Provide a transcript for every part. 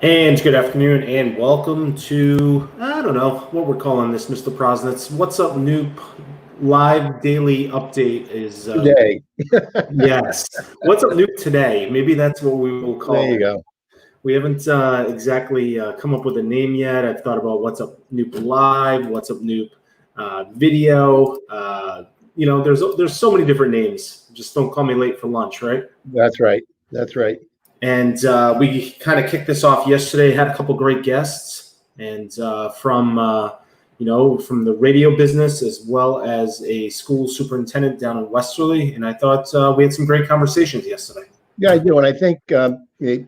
And good afternoon, and welcome to, I don't know what we're calling this, Mr. Prosnitz. What's Up Newp live daily update is, Today. yes. What's Up Newp today? Maybe that's what we will call There you it. go. We haven't exactly come up with a name yet. I've thought about What's Up Newp Live, What's Up Newp Video. There's so many different names. Just don't call me late for lunch, right? That's right. That's right. And we kind of kicked this off yesterday. Had a couple great guests, and from the radio business as well as a school superintendent down in Westerly. And I thought we had some great conversations yesterday. Yeah, I do. And I think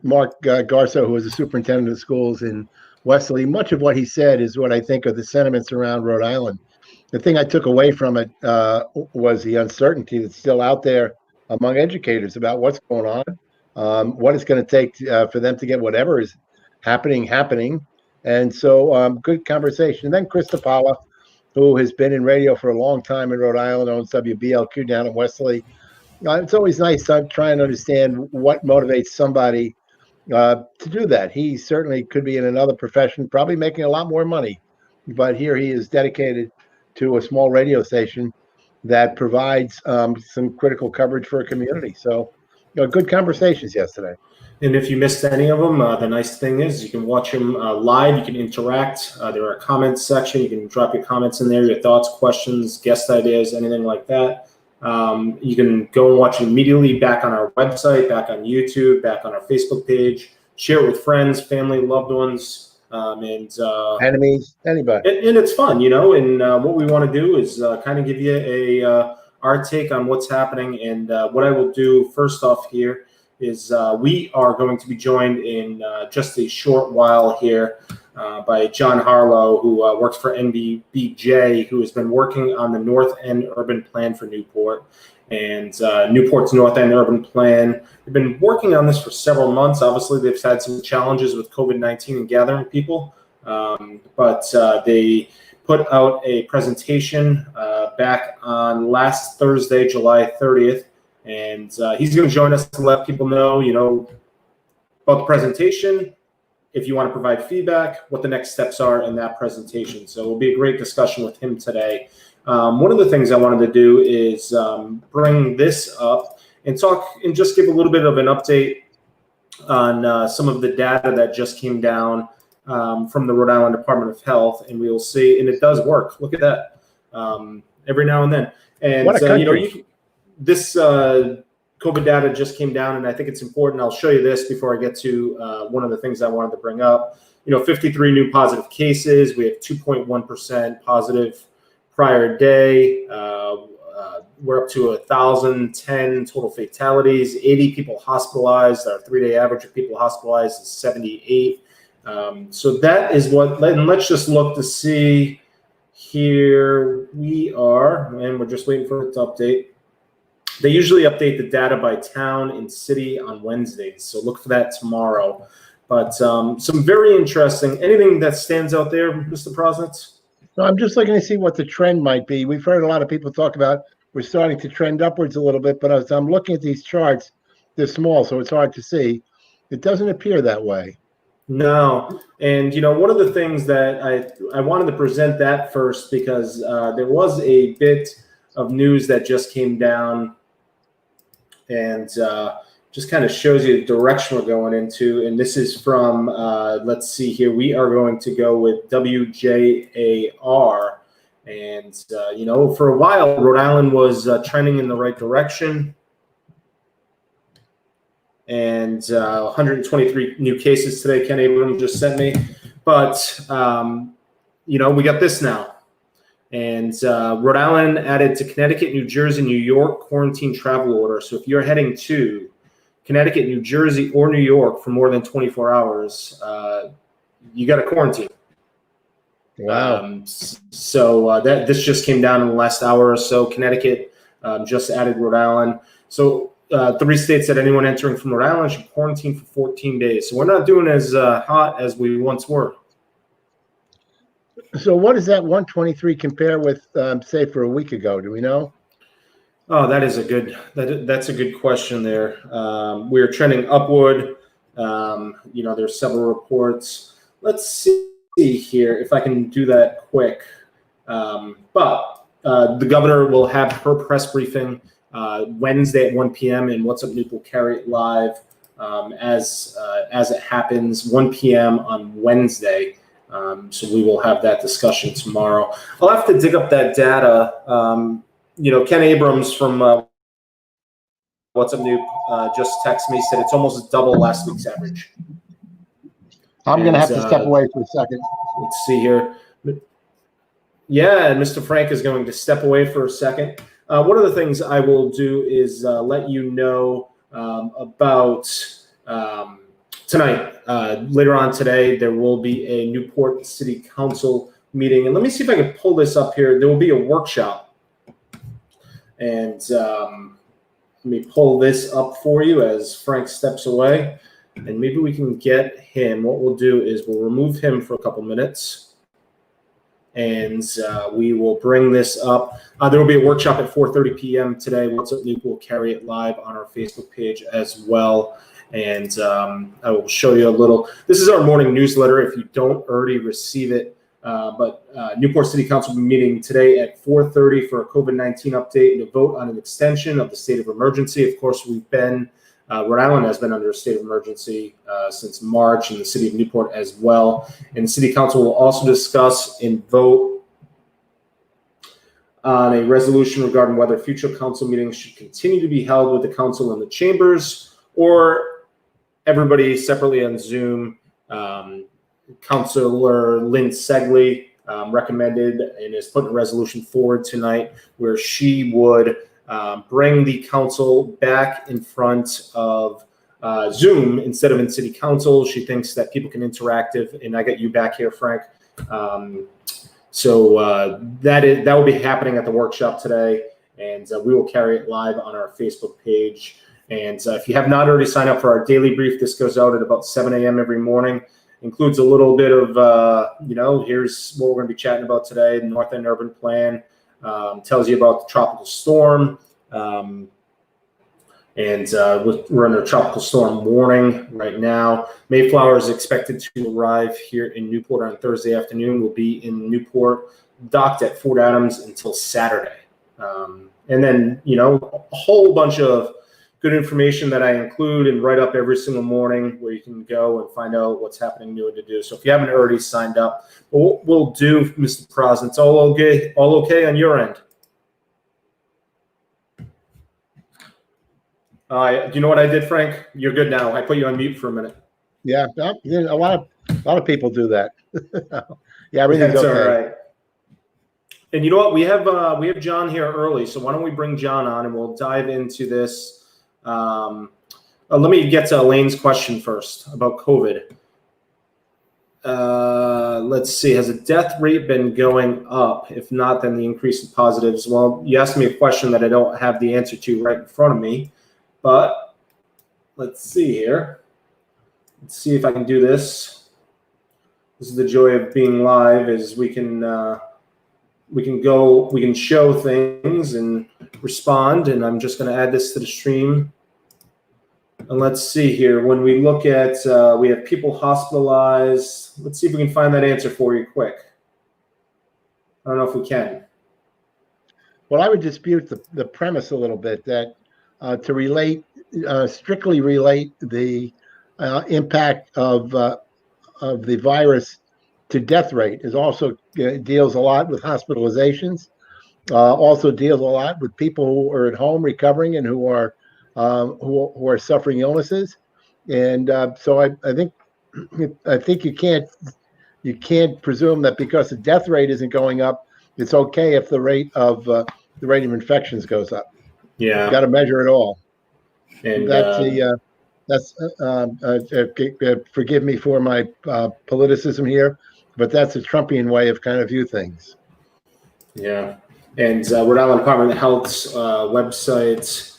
Mark Garso, who was the superintendent of schools in Westerly, much of what he said is what I think are the sentiments around Rhode Island. The thing I took away from it was the uncertainty that's still out there among educators about what's going on, what it's going to take for them to get whatever is happening. And so good conversation. And then Chris DePaula, who has been in radio for a long time in Rhode Island, owns WBLQ down in Westerly. It's always nice to try and understand what motivates somebody to do that. He certainly could be in another profession, probably making a lot more money. But here he is dedicated to a small radio station that provides some critical coverage for a community. So, good conversations yesterday. And if you missed any of them, the nice thing is you can watch them live. You can interact. There are a comments section. You can drop your comments in there, your thoughts, questions, guest ideas, anything like that. You can go and watch it immediately back on our website, back on YouTube, back on our Facebook page. Share it with friends, family, loved ones, and enemies, anybody. And it's fun, And what we want to do is kind of give you our take on what's happening. And what I will do first off here is we are going to be joined in just a short while here by John Harlow, who works for NBBJ, who has been working on the North End Urban Plan for Newport. And Newport's North End Urban Plan, they've been working on this for several months. Obviously, they've had some challenges with COVID-19 and gathering people, but they put out a presentation back on last Thursday, July 30th. And he's going to join us to let people know, about the presentation, if you want to provide feedback, what the next steps are in that presentation. So it'll be a great discussion with him today. One of the things I wanted to do is bring this up and talk and just give a little bit of an update on some of the data that just came down from the Rhode Island Department of Health. And we will see, and it does work. Look at that every now and then. And, what a country. This COVID data just came down, and I think it's important. I'll show you this before I get to one of the things I wanted to bring up. 53 new positive cases. We have 2.1% positive prior day. We're up to 1,010 total fatalities, 80 people hospitalized. Our 3-day average of people hospitalized is 78. So that is what, and let's just look to see here. We are, and we're just waiting for it to update. They usually update the data by town and city on Wednesdays, so look for that tomorrow. But some very interesting. Anything that stands out there, Mr. Prosnitz? No, I'm just looking to see what the trend might be. We've heard a lot of people talk about we're starting to trend upwards a little bit, but as I'm looking at these charts, they're small, so it's hard to see. It doesn't appear that way. No, and one of the things that I wanted to present that first because there was a bit of news that just came down. And just kind of shows you the direction we're going into. And this is from, let's see here, we are going to go with WJAR. And, for a while, Rhode Island was trending in the right direction. And 123 new cases today, Ken Abram just sent me. But, we got this now. And Rhode Island added to Connecticut, New Jersey, New York quarantine travel order. So if you're heading to Connecticut, New Jersey, or New York for more than 24 hours, you got to quarantine. Wow. So this just came down in the last hour or so. Connecticut just added Rhode Island. So 3 states that anyone entering from Rhode Island should quarantine for 14 days. So we're not doing as hot as we once were. So what does that 123 compare with, say, for a week ago? Do we know? Oh, that's a good question there. We're trending upward. There's several reports. Let's see here if I can do that quick. But the governor will have her press briefing Wednesday at 1 p.m. and What's Up Newp will carry it live as it happens, 1 p.m. on Wednesday. So we will have that discussion tomorrow. I'll have to dig up that data. Ken Abrams from What's Up Newp just texted me, said it's almost double last week's average. I'm going to have to step away for a second. Let's see here. Yeah, and Mr. Frank is going to step away for a second. One of the things I will do is let you know about tonight. Later on today, there will be a Newport City Council meeting. And let me see if I can pull this up here. There will be a workshop. And let me pull this up for you as Frank steps away. And maybe we can get him. What we'll do is we'll remove him for a couple minutes. And we will bring this up. There will be a workshop at 4:30 p.m. today. What's Up Newp will carry it live on our Facebook page as well. And I will show you a little. This is our morning newsletter if you don't already receive it. But Newport City Council will be meeting today at 4:30 for a COVID-19 update and a vote on an extension of the state of emergency. Of course, Rhode Island has been under a state of emergency since March, and the city of Newport as well. And the city council will also discuss and vote on a resolution regarding whether future council meetings should continue to be held with the council in the chambers or everybody separately on Zoom. Councilor Lynn Segley recommended and is putting a resolution forward tonight where she would bring the council back in front of Zoom instead of in city council. She thinks that people can interact, and I got you back here, Frank. So that will be happening at the workshop today, and we will carry it live on our Facebook page. And if you have not already signed up for our daily brief, this goes out at about 7 a.m. every morning. Includes a little bit of, here's what we're going to be chatting about today, the North End Urban Plan. Tells you about the tropical storm, and we're under tropical storm warning right now. Mayflower is expected to arrive here in Newport on Thursday afternoon. We'll be in Newport, docked at Fort Adams until Saturday. And then, a whole bunch of good information that I include and write up every single morning where you can go and find out what's happening new and to do. So if you haven't already signed up, what we'll do, Mr. President, it's all okay on your end. Do you know what I did, Frank? You're good now. I put you on mute for a minute. Yeah, a lot of people do that. Yeah, everything's okay. All right. And you know what? We have John here early, so why don't we bring John on and we'll dive into this. Let me get to Elaine's question first about COVID. Let's see. Has the death rate been going up? If not, then the increase in positives. Well, you asked me a question that I don't have the answer to right in front of me, but let's see here. Let's see if I can do this. This is the joy of being live, is we can show things and respond. And I'm just going to add this to the stream. And let's see here. When we look at, we have people hospitalized. Let's see if we can find that answer for you quick. I don't know if we can. Well, I would dispute the premise a little bit that to strictly relate the impact of the virus to death rate is also deals a lot with hospitalizations. Also deals a lot with people who are at home recovering and who are suffering illnesses, and so I think you can't presume that because the death rate isn't going up, it's okay if the rate of infections goes up. Yeah, you've got to measure it all. And forgive me for my politicism here, but that's a Trumpian way of kind of view things. Yeah, and Rhode Island Department of Health's website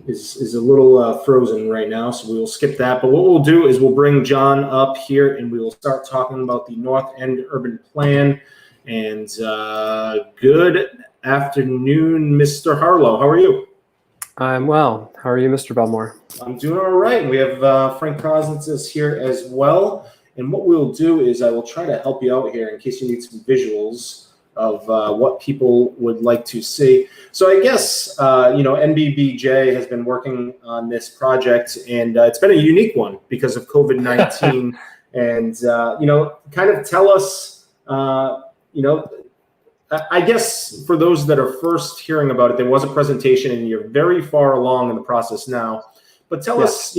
is a little frozen right now, so we will skip that. But what we'll do is we'll bring John up here and we will start talking about the North End Urban Plan. And good afternoon, Mr. Harlow. How are you? I'm well. How are you, Mr. Belmore? I'm doing all right. We have Frank Kosnitz here as well. And what we'll do is I will try to help you out here in case you need some visuals of what people would like to see. So I guess, NBBJ has been working on this project, and it's been a unique one because of COVID-19. And, kind of tell us, I guess for those that are first hearing about it, there was a presentation and you're very far along in the process now. But tell us,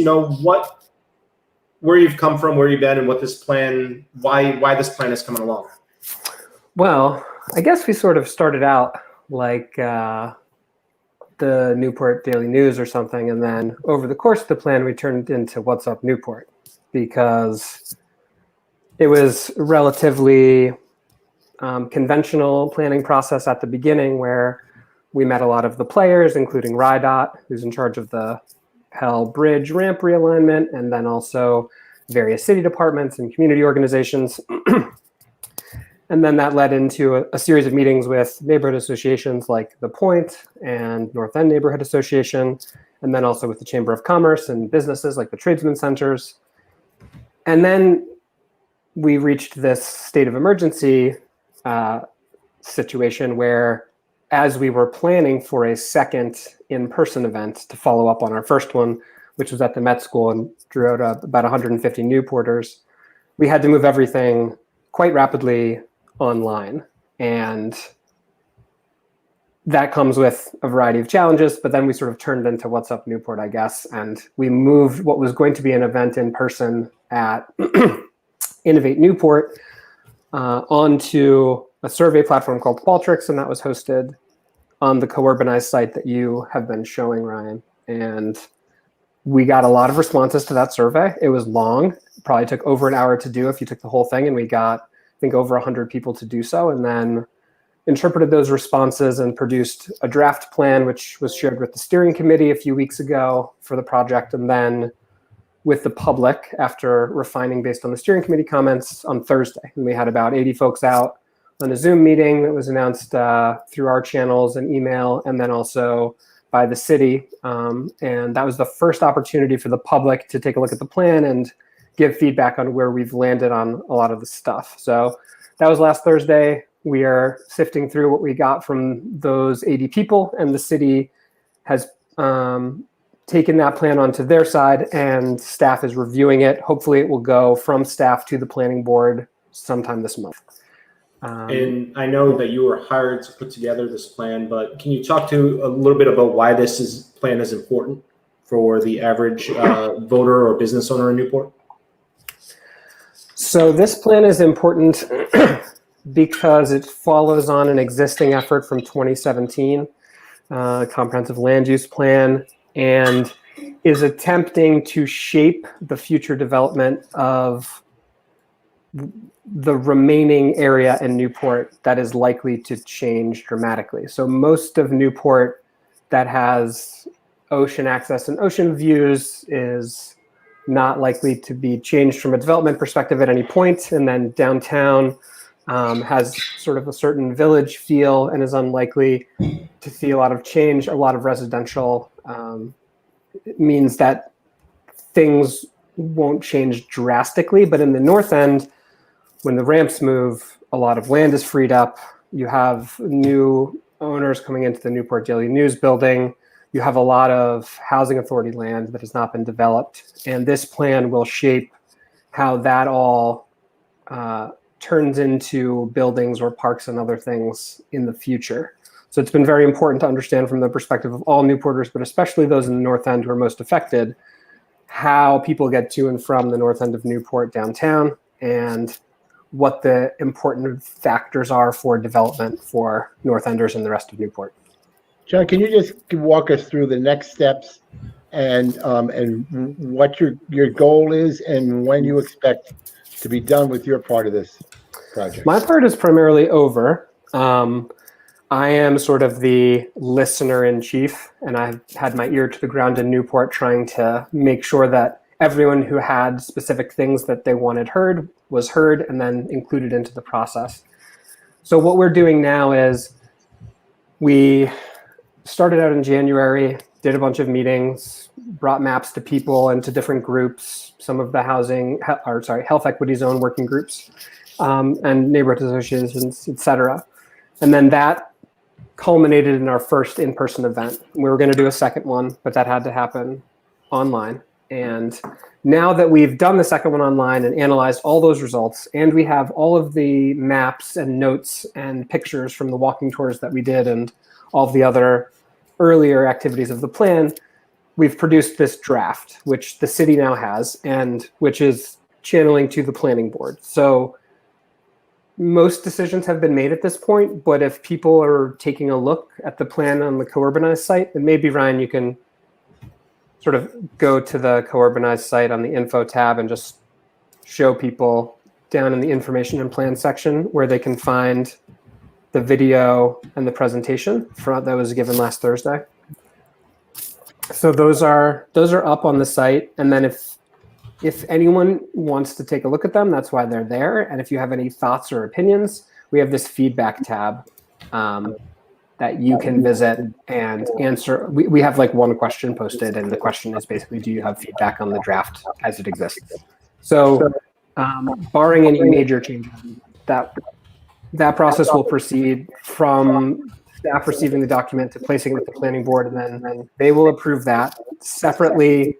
where you've come from, where you've been, and what this plan, why this plan is coming along. Well, I guess we sort of started out like the Newport Daily News or something, and then over the course of the plan, we turned into What's Up Newport, because it was relatively conventional planning process at the beginning, where we met a lot of the players, including RIDOT, who's in charge of the Pell Bridge ramp realignment, and then also various city departments and community organizations. And then that led into a series of meetings with neighborhood associations like The Point and North End Neighborhood Association, and then also with the Chamber of Commerce and businesses like the Tradesman Centers. And then we reached this state of emergency situation where, as we were planning for a second in-person event to follow up on our first one, which was at the Met School and drew out about 150 Newporters, we had to move everything quite rapidly online. And that comes with a variety of challenges, but then we sort of turned into What's Up Newport, I guess. And we moved what was going to be an event in person at Innovate Newport onto a survey platform called Qualtrics, and that was hosted on the co-urbanized site that you have been showing, Ryan. And we got a lot of responses to that survey. It was long, probably took over an hour to do if you took the whole thing, and we got, I think, over 100 people to do so, and then interpreted those responses and produced a draft plan, which was shared with the steering committee a few weeks ago for the project, and then with the public after refining based on the steering committee comments on Thursday. And we had about 80 folks out on a Zoom meeting that was announced through our channels and email, and then also by the city. And that was the first opportunity for the public to take a look at the plan and give feedback on where we've landed on a lot of the stuff. So that was last Thursday. We are sifting through what we got from those 80 people, and the city has taken that plan onto their side, and staff is reviewing it. Hopefully it will go from staff to the planning board sometime this month. And I know that you were hired to put together this plan, but can you talk to a little bit about why this plan is important for the average voter or business owner in Newport? So this plan is important because it follows on an existing effort from 2017, comprehensive land use plan, and is attempting to shape the future development of the remaining area in Newport that is likely to change dramatically. So most of Newport that has ocean access and ocean views is not likely to be changed from a development perspective at any point. And then downtown has sort of a certain village feel and is unlikely to see a lot of change. A lot of residential means that things won't change drastically. But in the north end, when the ramps move, a lot of land is freed up. You have new owners coming into the Newport Daily News building. You have a lot of housing authority land that has not been developed. And this plan will shape how that all turns into buildings or parks and other things in the future. So it's been very important to understand from the perspective of all Newporters, but especially those in the north end who are most affected, how people get to and from the north end of Newport downtown, and what the important factors are for development for North Enders and the rest of Newport. John, can you just walk us through the next steps and what your goal is and when you expect to be done with your part of this project? My part is primarily over. I am sort of the listener in chief, and I've had my ear to the ground in Newport trying to make sure that everyone who had specific things that they wanted heard was heard and then included into the process. So what we're doing now is we started out in January did a bunch of meetings, brought maps to people and to different groups, some of the health equity zone working groups, and neighborhood associations, et cetera. And then that culminated in our first in-person event. We were going to do a second one, but that had to happen online. And now that we've done the second one online and analyzed all those results, and we have all of the maps and notes and pictures from the walking tours that we did and all of the other earlier activities of the plan, we've produced this draft, which the city now has and which is channeling to the planning board. So most decisions have been made at this point, but if people are taking a look at the plan on the co-urbanized site, and maybe Ryan, you can sort of go to the co-urbanized site on the info tab and just show people down in the information and plan section where they can find the video and the presentation that was given last Thursday. So those are up on the site. And then if anyone wants to take a look at them, that's why they're there. And if you have any thoughts or opinions, we have this feedback tab that you can visit and answer. We have like one question posted, and the question is basically, do you have feedback on the draft as it exists? So barring any major changes, that process will proceed from staff receiving the document to placing it with the planning board, and then they will approve that. Separately,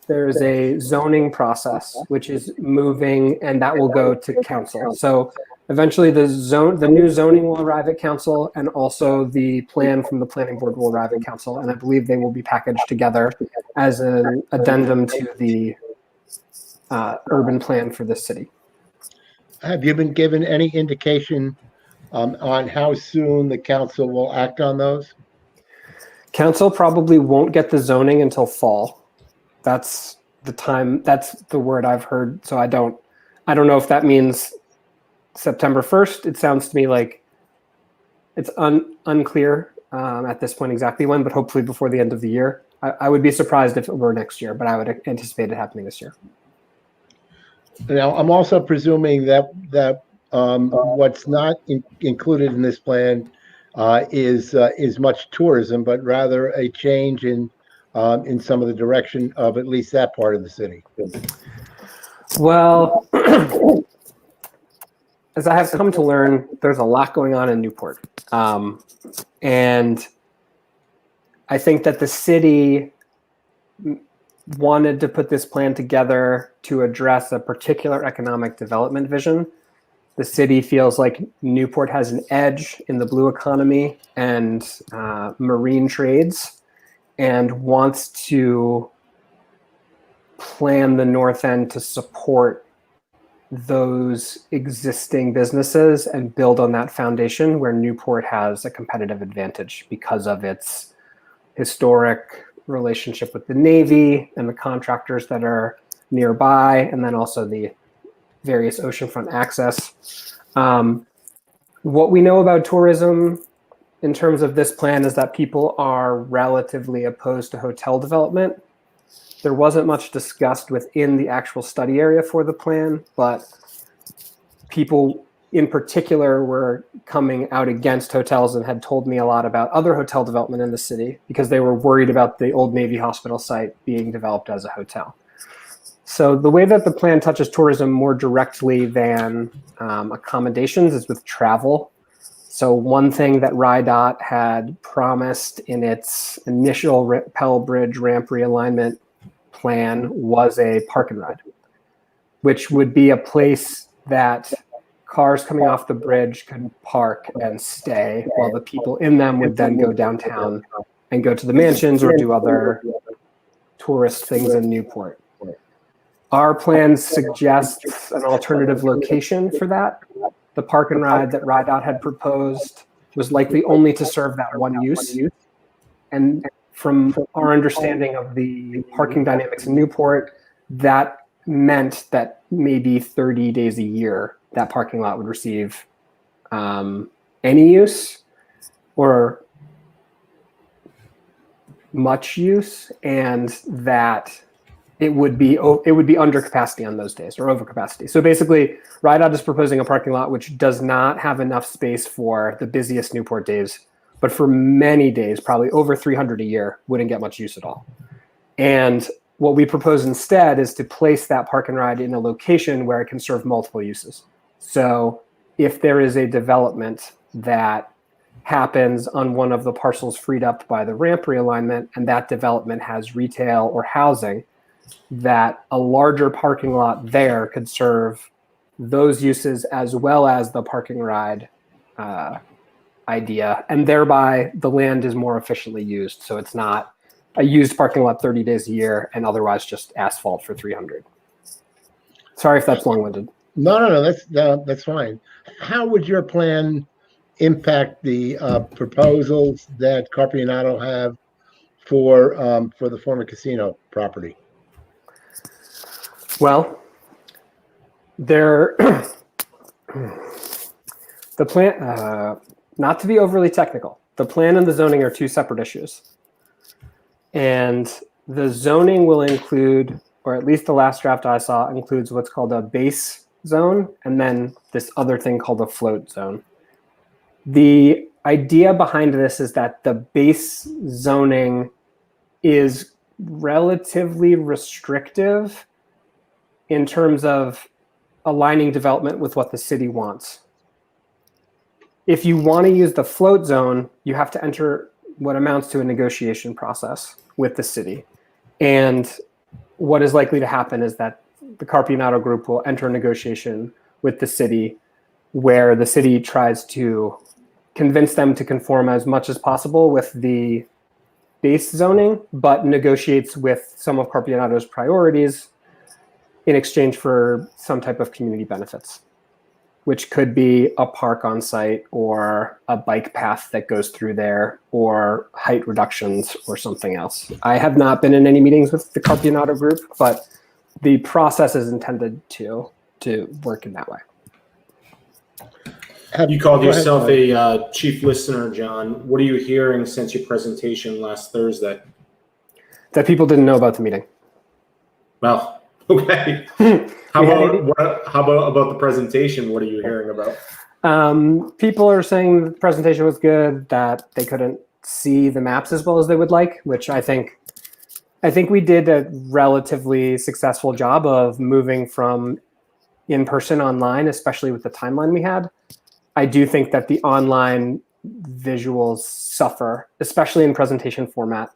there's a zoning process, which is moving, and that will go to council. So eventually the new zoning will arrive at council, and also the plan from the planning board will arrive at council. And I believe they will be packaged together as an addendum to the urban plan for the city. Have you been given any indication on how soon the council will act on those? Council probably won't get the zoning until fall. That's the time. That's the word I've heard. So I don't know if that means September 1st. It sounds to me like it's unclear at this point exactly when, but hopefully before the end of the year. I would be surprised if it were next year, but I would anticipate it happening this year. Now, I'm also presuming that what's not included in this plan is much tourism, but rather a change in some of the direction of at least that part of the city. Well, as I have come to learn, there's a lot going on in Newport. And I think that the city wanted to put this plan together to address a particular economic development vision. The city feels like Newport has an edge in the blue economy and marine trades, and wants to plan the north end to support those existing businesses and build on that foundation where Newport has a competitive advantage because of its historic relationship with the Navy and the contractors that are nearby, and then also the various oceanfront access. What we know about tourism in terms of this plan is that people are relatively opposed to hotel development. There wasn't much discussed within the actual study area for the plan, but people in particular were coming out against hotels and had told me a lot about other hotel development in the city because they were worried about the old Navy hospital site being developed as a hotel. So the way that the plan touches tourism more directly than accommodations is with travel. So one thing that RIDOT had promised in its initial Pell Bridge ramp realignment plan was a park and ride, which would be a place that cars coming off the bridge could park and stay while the people in them would then go downtown and go to the mansions or do other tourist things in Newport. Our plan suggests an alternative location for that. The park and ride that RIDOT had proposed was likely only to serve that one use. And from our understanding of the parking dynamics in Newport, that meant that maybe 30 days a year, that parking lot would receive any use or much use, and that it would be under capacity on those days or over capacity. So basically, RIDOT is proposing a parking lot which does not have enough space for the busiest Newport days, but for many days, probably over 300 a year, wouldn't get much use at all. And what we propose instead is to place that park and ride in a location where it can serve multiple uses. So if there is a development that happens on one of the parcels freed up by the ramp realignment, and that development has retail or housing, that a larger parking lot there could serve those uses as well as the parking ride idea, and thereby the land is more efficiently used. So it's not a used parking lot 30 days a year and otherwise just asphalt for 300. Sorry if that's long-winded. No, that's fine. How would your plan impact the proposals that Carpianato have for the former casino property? Well, the plan, not to be overly technical, the plan and the zoning are two separate issues. And the zoning will include, or at least the last draft I saw, includes what's called a base zone and then this other thing called a float zone. The idea behind this is that the base zoning is relatively restrictive in terms of aligning development with what the city wants. If you want to use the float zone, you have to enter what amounts to a negotiation process with the city. And what is likely to happen is that the Carpianato group will enter a negotiation with the city where the city tries to convince them to conform as much as possible with the base zoning, but negotiates with some of Carpianato's priorities in exchange for some type of community benefits, which could be a park on site or a bike path that goes through there or height reductions or something else. I have not been in any meetings with the Carpianato group, but the process is intended to work in that way. You called yourself a chief listener, John. What are you hearing since your presentation last Thursday? That people didn't know about the meeting. Well, okay. How about the presentation? What are you hearing about? People are saying the presentation was good, that they couldn't see the maps as well as they would like, which I think we did a relatively successful job of moving from in-person online, especially with the timeline we had. I do think that the online visuals suffer, especially in presentation format.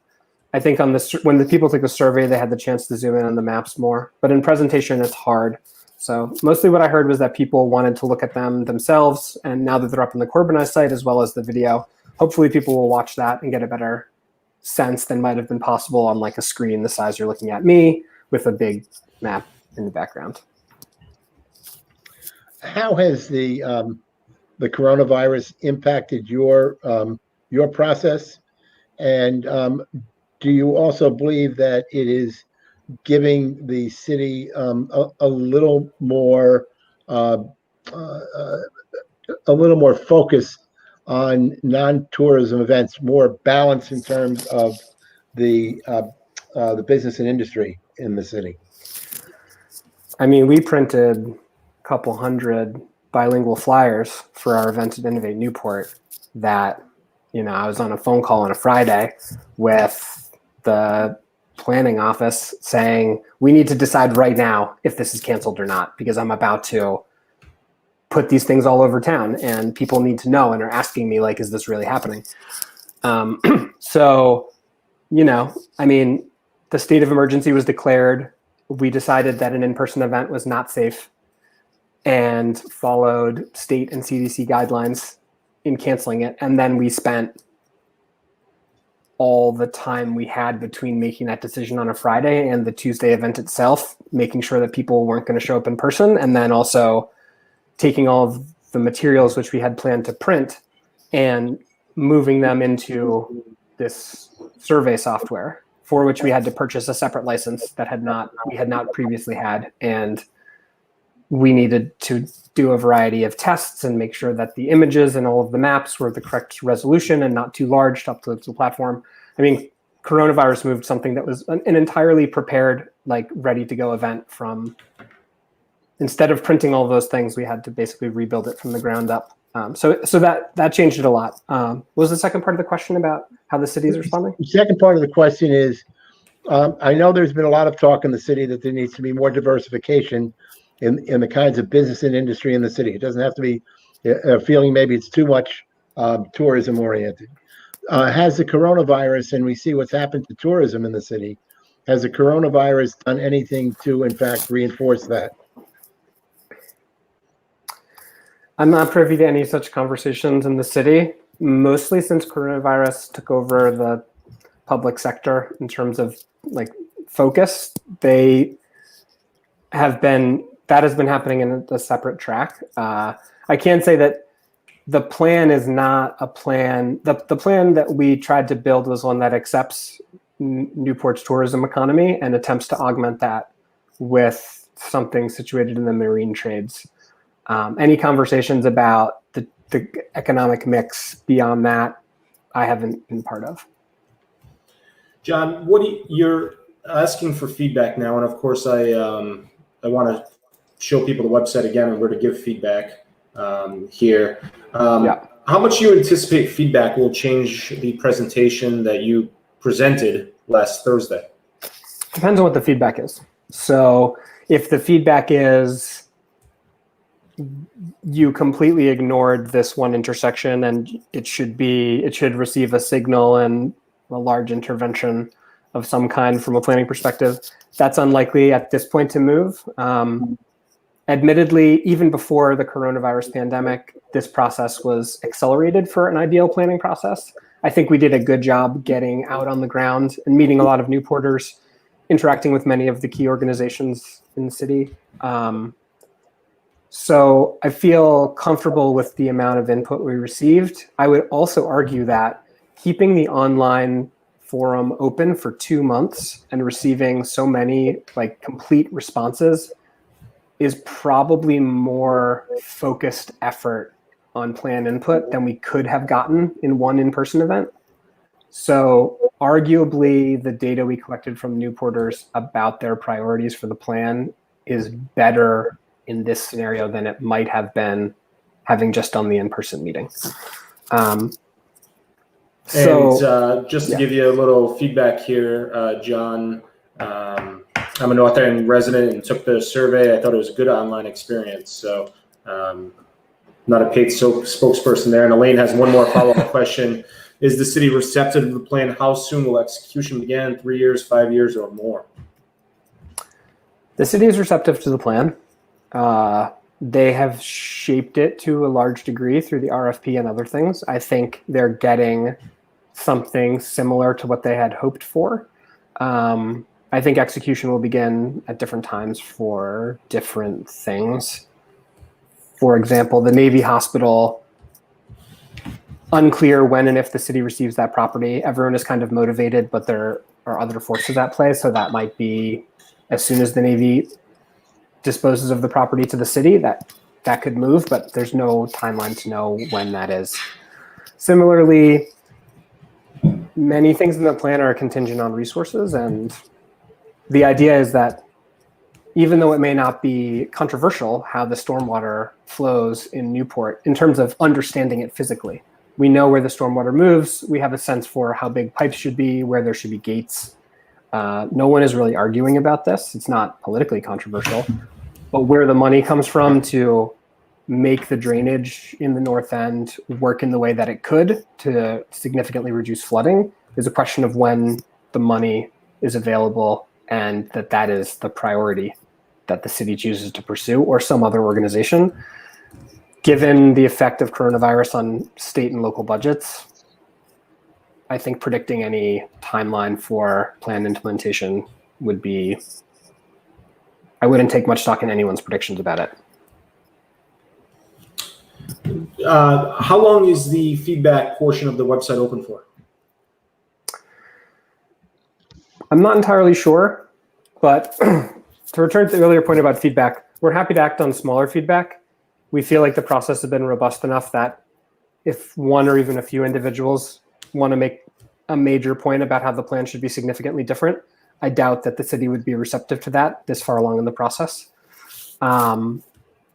I think when the people took the survey, they had the chance to zoom in on the maps more, but in presentation, it's hard. So mostly what I heard was that people wanted to look at them themselves, and now that they're up on the Corbinized site as well as the video, hopefully people will watch that and get a better sense than might have been possible on like a screen the size you're looking at me with a big map in the background. How has the coronavirus impacted your process? And do you also believe that it is giving the city a little more focus on non-tourism events, more balance in terms of the business and industry in the city? I mean, we printed a couple hundred bilingual flyers for our event at Innovate Newport that, I was on a phone call on a Friday with the planning office saying, we need to decide right now if this is canceled or not, because I'm about to put these things all over town and people need to know and are asking me like, is this really happening? So, the state of emergency was declared. We decided that an in-person event was not safe and followed state and CDC guidelines in canceling it. And then we spent all the time we had between making that decision on a Friday and the Tuesday event itself, making sure that people weren't going to show up in person, and then also taking all of the materials which we had planned to print and moving them into this survey software for which we had to purchase a separate license that we had not previously had. And we needed to do a variety of tests and make sure that the images and all of the maps were the correct resolution and not too large to upload to the platform. I mean, coronavirus moved something that was an entirely prepared, like ready to go event from, instead of printing all those things, we had to basically rebuild it from the ground up. So that changed it a lot. What was the second part of the question about how the city is responding? The second part of the question is, I know there's been a lot of talk in the city that there needs to be more diversification in the kinds of business and industry in the city. It doesn't have to be a feeling maybe it's too much tourism oriented. Has the coronavirus, and we see what's happened to tourism in the city, has the coronavirus done anything to, in fact, reinforce that? I'm not privy to any such conversations in the city, mostly since coronavirus took over the public sector in terms of like focus. That has been happening in a separate track. I can say that the plan is not a plan. The plan that we tried to build was one that accepts Newport's tourism economy and attempts to augment that with something situated in the marine trades. Any conversations about the economic mix beyond that, I haven't been part of. John, you're asking for feedback now, and of course I want to show people the website again and where to give feedback here. How much you anticipate feedback will change the presentation that you presented last Thursday? Depends on what the feedback is. So if the feedback is you completely ignored this one intersection and it should receive a signal and a large intervention of some kind from a planning perspective, that's unlikely at this point to move. Admittedly, even before the coronavirus pandemic, this process was accelerated for an ideal planning process. I think we did a good job getting out on the ground and meeting a lot of Newporters, interacting with many of the key organizations in the city. So I feel comfortable with the amount of input we received. I would also argue that keeping the online forum open for 2 months and receiving so many like complete responses is probably more focused effort on plan input than we could have gotten in one in-person event. So arguably the data we collected from Newporters about their priorities for the plan is better in this scenario than it might have been having just done the in-person meeting. Just to give you a little feedback here, John, I'm a North End resident and took the survey. I thought it was a good online experience. So not a paid spokesperson there. And Elaine has one more follow-up question. Is the city receptive to the plan? How soon will execution begin? 3 years, 5 years, or more? The city is receptive to the plan. They have shaped it to a large degree through the RFP and other things. I think they're getting something similar to what they had hoped for. I think execution will begin at different times for different things. For example, the Navy Hospital, unclear when and if the city receives that property. Everyone is kind of motivated, but there are other forces at play. So that might be as soon as the Navy disposes of the property to the city, that could move, but there's no timeline to know when that is. Similarly, many things in the plan are contingent on resources, and the idea is that even though it may not be controversial how the stormwater flows in Newport in terms of understanding it physically, we know where the stormwater moves. We have a sense for how big pipes should be, where there should be gates. No one is really arguing about this. It's not politically controversial, but where the money comes from to make the drainage in the North End work in the way that it could to significantly reduce flooding is a question of when the money is available and that is the priority that the city chooses to pursue or some other organization. Given the effect of coronavirus on state and local budgets, I think predicting any timeline for planned implementation would be, I wouldn't take much stock in anyone's predictions about it. How long is the feedback portion of the website open for? I'm not entirely sure, but to return to the earlier point about feedback, we're happy to act on smaller feedback. We feel like the process has been robust enough that if one or even a few individuals want to make a major point about how the plan should be significantly different, I doubt that the city would be receptive to that this far along in the process.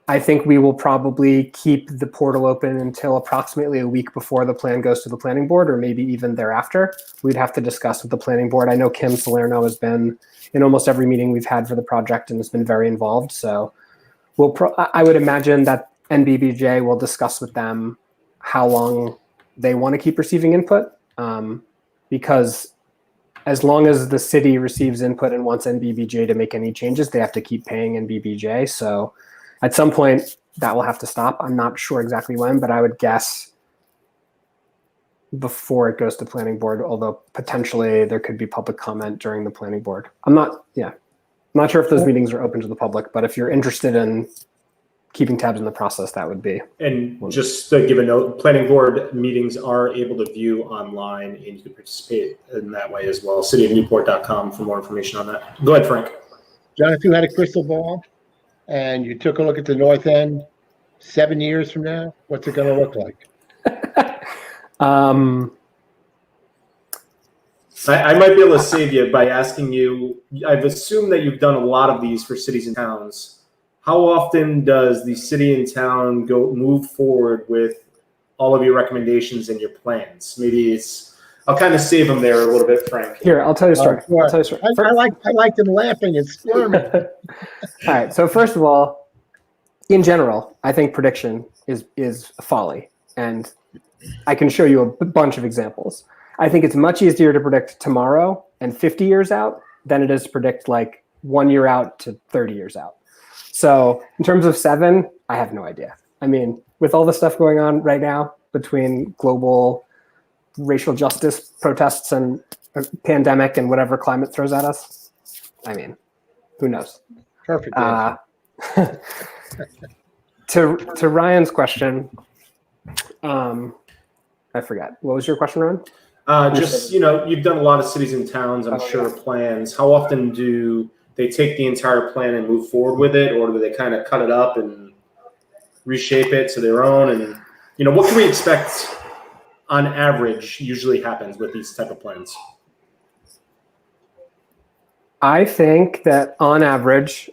I think we will probably keep the portal open until approximately a week before the plan goes to the planning board, or maybe even thereafter. We'd have to discuss with the planning board. I know Kim Salerno has been in almost every meeting we've had for the project and has been very involved. So I would imagine that NBBJ will discuss with them how long they want to keep receiving input, because as long as the city receives input and wants NBBJ to make any changes, they have to keep paying NBBJ. So at some point, that will have to stop. I'm not sure exactly when, but I would guess before it goes to planning board, although potentially there could be public comment during the planning board. I'm not sure if those meetings are open to the public, but if you're interested in keeping tabs on the process, that would be. And just to give a note, planning board meetings are able to view online, and you can participate in that way as well. cityofnewport.com for more information on that. Go ahead, Frank. John, if you had a crystal ball and you took a look at the north end 7 years from now, what's it going to look like? I might be able to save you by asking you, I've assumed that you've done a lot of these for cities and towns. How often does the city and town move forward with all of your recommendations and your plans? Maybe I'll kind of save them there a little bit, Frank. Here, I'll tell you a story. Sure. I'll tell you a story. I like them laughing and squirming. All right. So first of all, in general, I think prediction is folly, and I can show you a bunch of examples. I think it's much easier to predict tomorrow and 50 years out than it is to predict like 1 year out to 30 years out. So in terms of 7, I have no idea. I mean, with all the stuff going on right now between global racial justice protests and pandemic and whatever climate throws at us, I mean, who knows? Perfect. To Ryan's question, I forgot. What was your question, Ryan? You've done a lot of cities and towns, I'm sure, plans. How often do they take the entire plan and move forward with it, or do they kind of cut it up and reshape it to their own? And, what can we expect on average usually happens with these type of plans? I think that on average,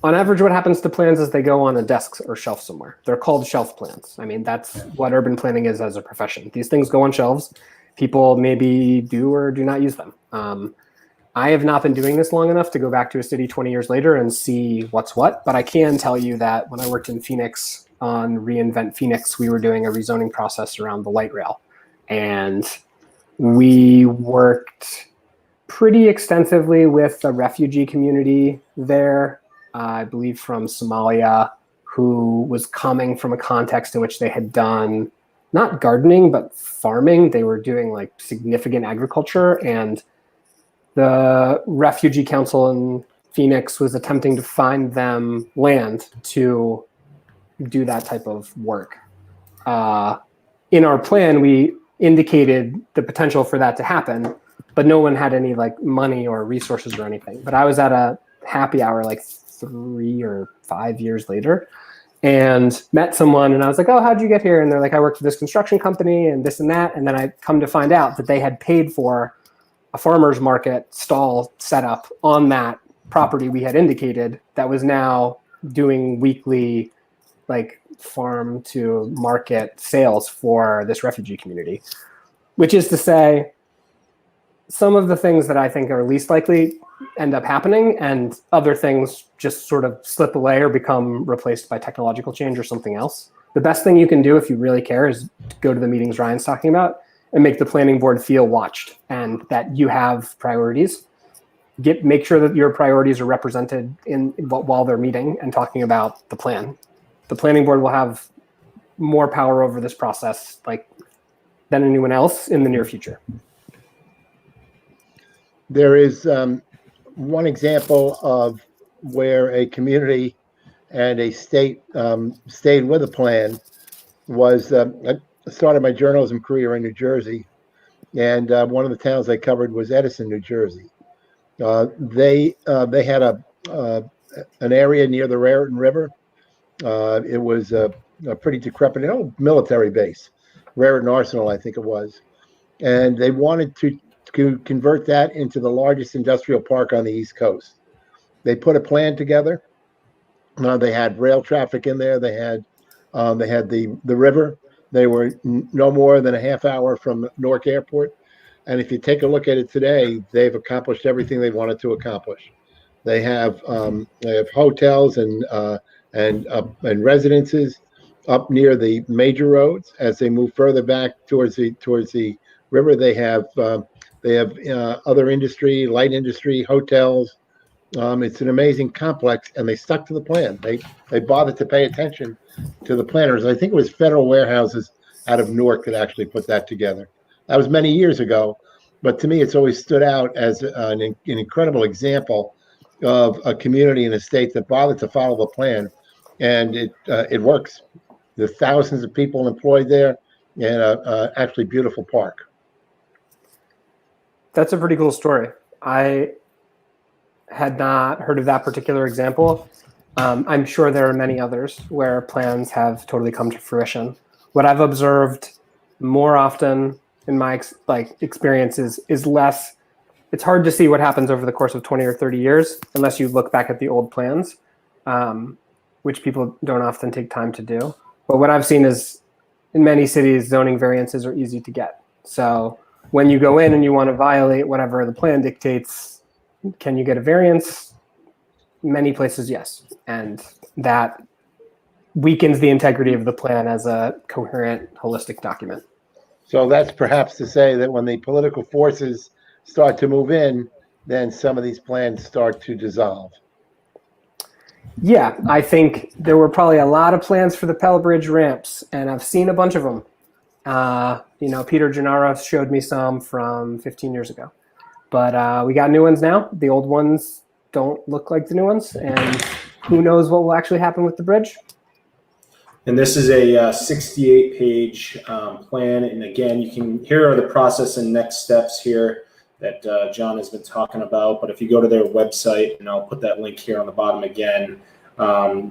what happens to plans is they go on a desk or shelf somewhere. They're called shelf plans. I mean, that's what urban planning is as a profession. These things go on shelves. People maybe do or do not use them. I have not been doing this long enough to go back to a city 20 years later and see what's what, but I can tell you that when I worked in Phoenix on Reinvent Phoenix, we were doing a rezoning process around the light rail. And we worked pretty extensively with the refugee community there, I believe from Somalia, who was coming from a context in which they had done not gardening, but farming. They were doing like significant agriculture, and the Refugee Council in Phoenix was attempting to find them land to do that type of work. In our plan, we indicated the potential for that to happen, but no one had any like money or resources or anything. But I was at a happy hour like 3 or 5 years later and met someone, and I was like, oh, how'd you get here? And they're like, I work for this construction company and this and that. And then I come to find out that they had paid for a farmer's market stall set up on that property we had indicated that was now doing weekly like farm to market sales for this refugee community, which is to say some of the things that I think are least likely end up happening, and other things just sort of slip away or become replaced by technological change or something else. The best thing you can do if you really care is go to the meetings Ryan's talking about and make the planning board feel watched and that you have priorities. Make sure that your priorities are represented while they're meeting and talking about the plan. The planning board will have more power over this process than anyone else in the near future. There is one example of where a community and a state stayed with a plan was I started my journalism career in New Jersey, and one of the towns I covered was Edison, New Jersey. They had an area near the Raritan River. It was a pretty decrepit military base, Raritan Arsenal, I think it was, and they wanted to convert that into the largest industrial park on the East Coast. They put a plan together. They had rail traffic in there. They had the river. They were no more than a half hour from Newark Airport. And if you take a look at it today, they've accomplished everything they wanted to accomplish. They have hotels and residences up near the major roads. As they move further back towards the river, they have other industry, light industry, hotels. It's an amazing complex, and they stuck to the plan. They bothered to pay attention to the planners. I think it was Federal Warehouses out of Newark that actually put that together. That was many years ago, but to me, it's always stood out as an incredible example of a community and a state that bothered to follow the plan, and it works. There's thousands of people employed there, and actually beautiful park. That's a pretty cool story. I had not heard of that particular example. I'm sure there are many others where plans have totally come to fruition. What I've observed more often in my experience is less. It's hard to see what happens over the course of 20 or 30 years unless you look back at the old plans, which people don't often take time to do. But what I've seen is in many cities, zoning variances are easy to get. So when you go in and you want to violate whatever the plan dictates, can you get a variance? Many places, yes. And that weakens the integrity of the plan as a coherent, holistic document. So that's perhaps to say that when the political forces start to move in, then some of these plans start to dissolve. Yeah, I think there were probably a lot of plans for the Pell Bridge ramps, and I've seen a bunch of them. Peter Gennaro showed me some from 15 years ago. But we got new ones now. The old ones don't look like the new ones, and who knows what will actually happen with the bridge. And this is a 68-page plan. And again, here are the process and next steps here that John has been talking about. But if you go to their website, and I'll put that link here on the bottom again,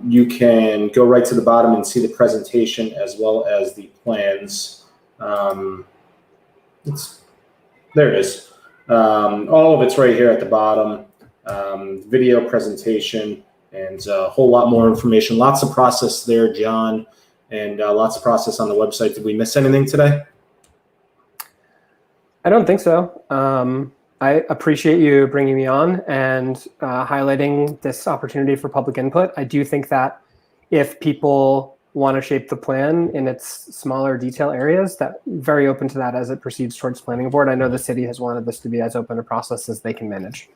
you can go right to the bottom and see the presentation as well as the plans. There it is. All of it's right here at the bottom. Video presentation and a whole lot more information. Lots of process there, John, and lots of process on the website. Did we miss anything today? I don't think so. I appreciate you bringing me on and highlighting this opportunity for public input. I do think that if people want to shape the plan in its smaller detail areas, that very open to that as it proceeds towards planning board. I know the city has wanted this to be as open a process as they can manage.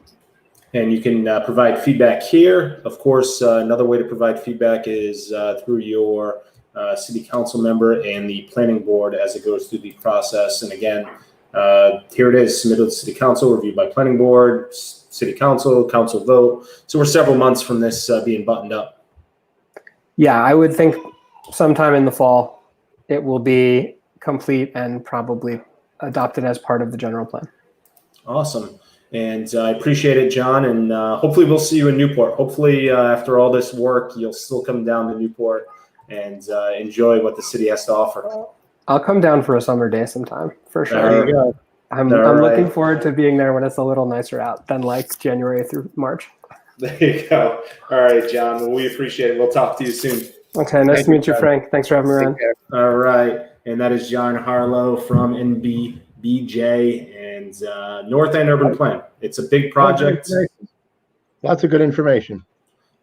And you can provide feedback here. Of course, another way to provide feedback is through your city council member and the planning board as it goes through the process. And again, here it is, submitted to city council, reviewed by planning board, city council, council vote. So we're several months from this being buttoned up. Yeah, I would think sometime in the fall, it will be complete and probably adopted as part of the general plan. Awesome. And I appreciate it, John. And hopefully we'll see you in Newport. Hopefully after all this work, you'll still come down to Newport and enjoy what the city has to offer. I'll come down for a summer day sometime, for sure. There you go. I'm looking forward to being there when it's a little nicer out than like January through March. There you go. All right, John. Well, we appreciate it. We'll talk to you soon. Okay, nice to meet you, Frank. Thanks for having me around. All right. And that is John Harlow from NBBJ and North End Urban Plan. It's a big project. Lots of good information.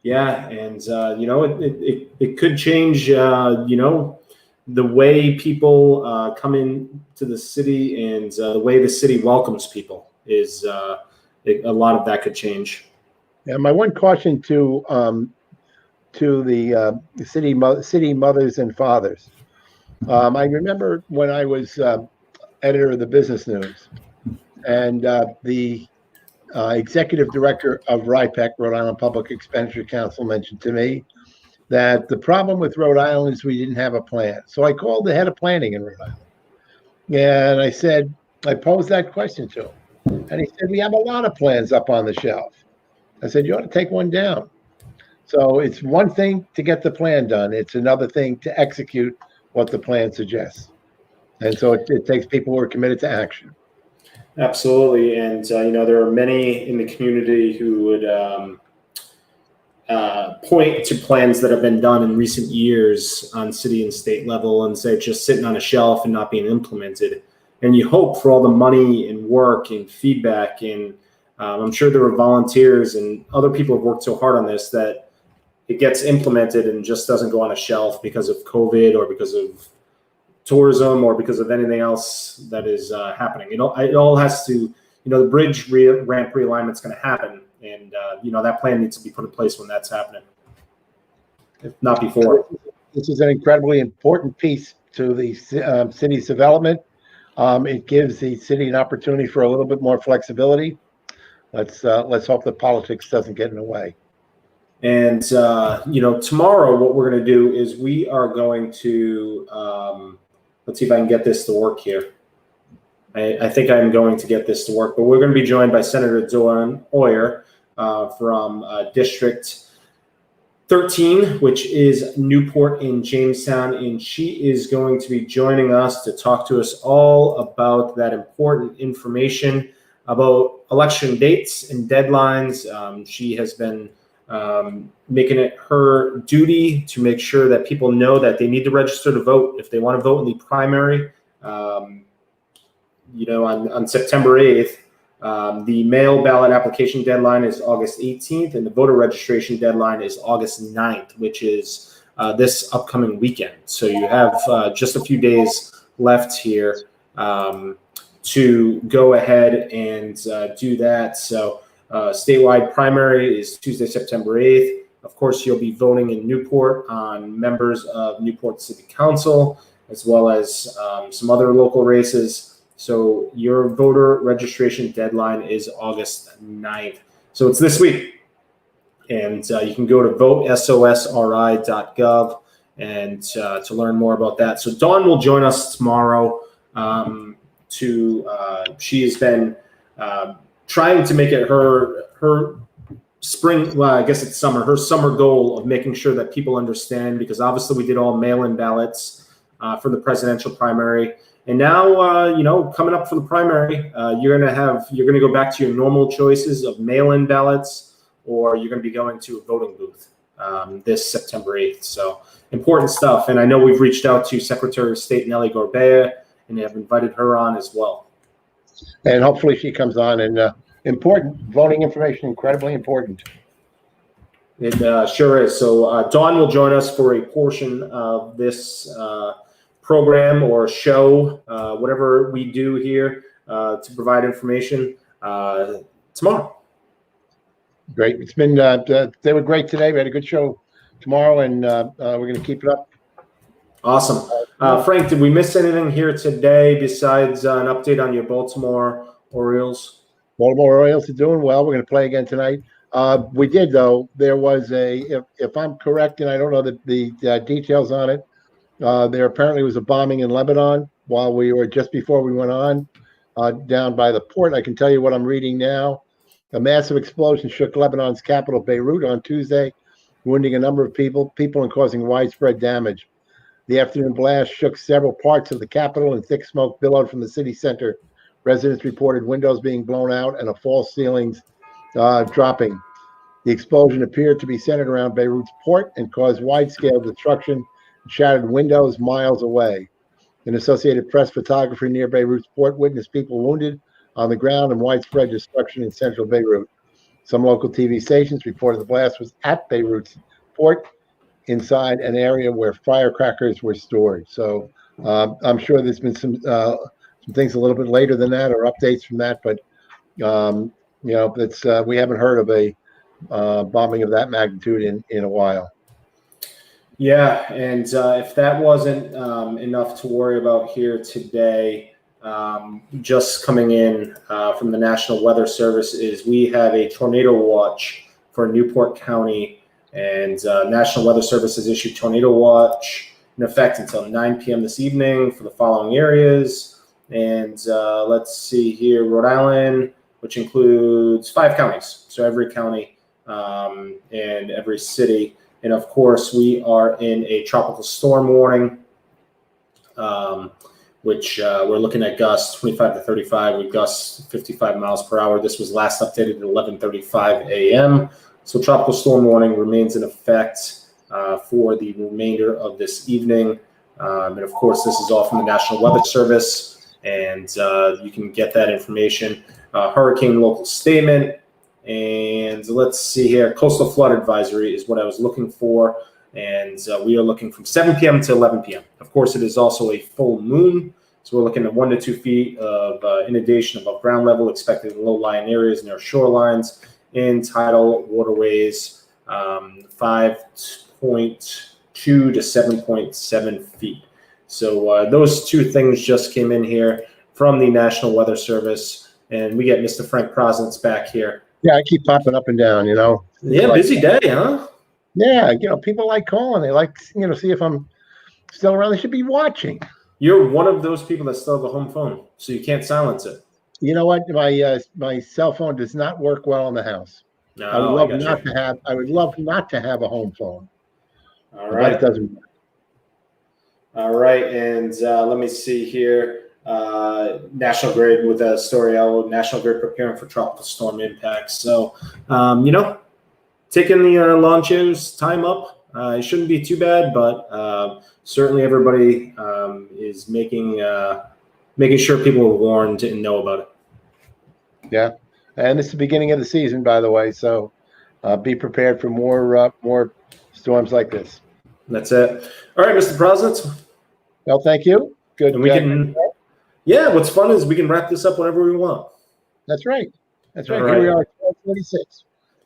Yeah, and it could change the way people come into the city and the way the city welcomes people is a lot of that could change. Yeah, my one caution to the city mothers and fathers. I remember when I was editor of the Business News, and the executive director of RIPEC, Rhode Island Public Expenditure Council, mentioned to me that the problem with Rhode Island is we didn't have a plan. So I called the head of planning in Rhode Island, and I posed that question to him, and he said, "We have a lot of plans up on the shelf." I said, "You ought to take one down." So it's one thing to get the plan done. It's another thing to execute what the plan suggests. And so it takes people who are committed to action. Absolutely. And, there are many in the community who would point to plans that have been done in recent years on city and state level and say it's just sitting on a shelf and not being implemented. And you hope for all the money and work and feedback, and I'm sure there were volunteers and other people have worked so hard on this that it gets implemented and just doesn't go on a shelf because of COVID or because of tourism or because of anything else that is happening. It all has to, the bridge ramp realignment is going to happen. And, that plan needs to be put in place when that's happening, if not before. This is an incredibly important piece to the city's development. It gives the city an opportunity for a little bit more flexibility. Let's hope the politics doesn't get in the way. And, tomorrow what we're going to do is we are going to, let's see if I can get this to work here. I think I'm going to get this to work, but we're going to be joined by Senator Doran Oyer from District 13, which is Newport in Jamestown, and she is going to be joining us to talk to us all about that important information about election dates and deadlines. She has been making it her duty to make sure that people know that they need to register to vote if they want to vote in the primary. On September 8th, the mail ballot application deadline is August 18th, and the voter registration deadline is August 9th, which is this upcoming weekend. So you have just a few days left here to go ahead and do that. So statewide primary is Tuesday, September 8th. Of course, you'll be voting in Newport on members of Newport City Council, as well as some other local races. So your voter registration deadline is August 9th. So it's this week. And you can go to votesosri.gov and to learn more about that. So Dawn will join us tomorrow. She has been trying to make it her spring, well, I guess it's summer, her summer goal of making sure that people understand, because obviously we did all mail-in ballots for the presidential primary. And now, coming up for the primary, you're going to go back to your normal choices of mail-in ballots, or you're going to be going to a voting booth this September 8th. So important stuff. And I know we've reached out to Secretary of State Nellie Gorbea and have invited her on as well. And hopefully she comes on. And important voting information, incredibly important. It sure is. So Dawn will join us for a portion of this program or show, whatever we do here to provide information tomorrow. Great. It's been, they were great today. We had a good show tomorrow, and we're going to keep it up. Awesome. Frank, did we miss anything here today besides an update on your Baltimore Orioles? Baltimore Orioles are doing well. We're going to play again tonight. We did, though. There was if I'm correct, and I don't know the details on it, there apparently was a bombing in Lebanon while we were just before we went on down by the port. I can tell you what I'm reading now. A massive explosion shook Lebanon's capital, Beirut, on Tuesday, wounding a number of people and causing widespread damage. The afternoon blast shook several parts of the capital, and thick smoke billowed from the city center. Residents reported windows being blown out and a false ceilings dropping. The explosion appeared to be centered around Beirut's port and caused wide-scale destruction and shattered windows miles away. An Associated Press photographer near Beirut's port witnessed people wounded on the ground and widespread destruction in central Beirut. Some local TV stations reported the blast was at Beirut's port, inside an area where firecrackers were stored. So I'm sure there's been some things a little bit later than that, or updates from that, but it's we haven't heard of a bombing of that magnitude in a while. Yeah, and if that wasn't enough to worry about here today, just coming in from the National Weather Service is we have a tornado watch for Newport County, and National Weather Service has issued tornado watch in effect until 9 p.m. this evening for the following areas. And let's see here, Rhode Island, which includes 5 counties, so every county and every city. And of course, we are in a tropical storm warning, which we're looking at gusts 25 to 35 with gusts 55 miles per hour. This was last updated at 11:35 a.m. So tropical storm warning remains in effect for the remainder of this evening. And of course, this is all from the National Weather Service, and you can get that information. Hurricane local statement, and let's see here. Coastal flood advisory is what I was looking for, and we are looking from 7 p.m. to 11 p.m. Of course, it is also a full moon, so we're looking at 1 to 2 feet of inundation above ground level expected in low-lying areas near shorelines, in tidal waterways, 5.2 to 7.7 feet. So those two things just came in here from the National Weather Service, and we get Mr. Frank Prosnitz back here. Yeah, I keep popping up and down, you know. Yeah, like, busy day, huh? Yeah, you know, people like calling. They like, you know, see if I'm still around. They should be watching. You're one of those people that still have a home phone, so you can't silence it. You know what? My cell phone does not work well in the house. No, I would love not to have. I would love not to have a home phone. All But right. it doesn't work. All right, and let me see here. National Grid with a story out. National Grid preparing for tropical storm impacts. So, you know, taking the lawn chairs time up. It shouldn't be too bad, but certainly everybody is making sure people are warned and know about it. Yeah, and it's the beginning of the season, by the way. So be prepared for more storms like this. That's it. All right, Mr. Prosnitz. Well, thank you. Good. And we can. Yeah, what's fun is we can wrap this up whenever we want. That's right. That's right. All Here right. we are, 12:46.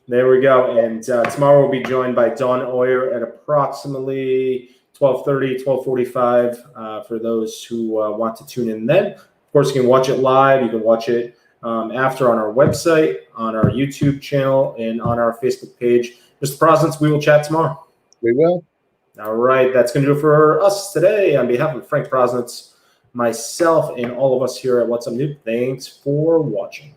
There we go. And tomorrow we'll be joined by Dawn Oyer at approximately 12:30, 12:45 for those who want to tune in then. Of course, you can watch it live. You can watch it after on our website, on our YouTube channel, and on our Facebook page. Mr. Prosnitz, we will chat tomorrow. We will. All right. That's going to do it for us today. On behalf of Frank Prosnitz, myself, and all of us here at What's Up Newp, thanks for watching.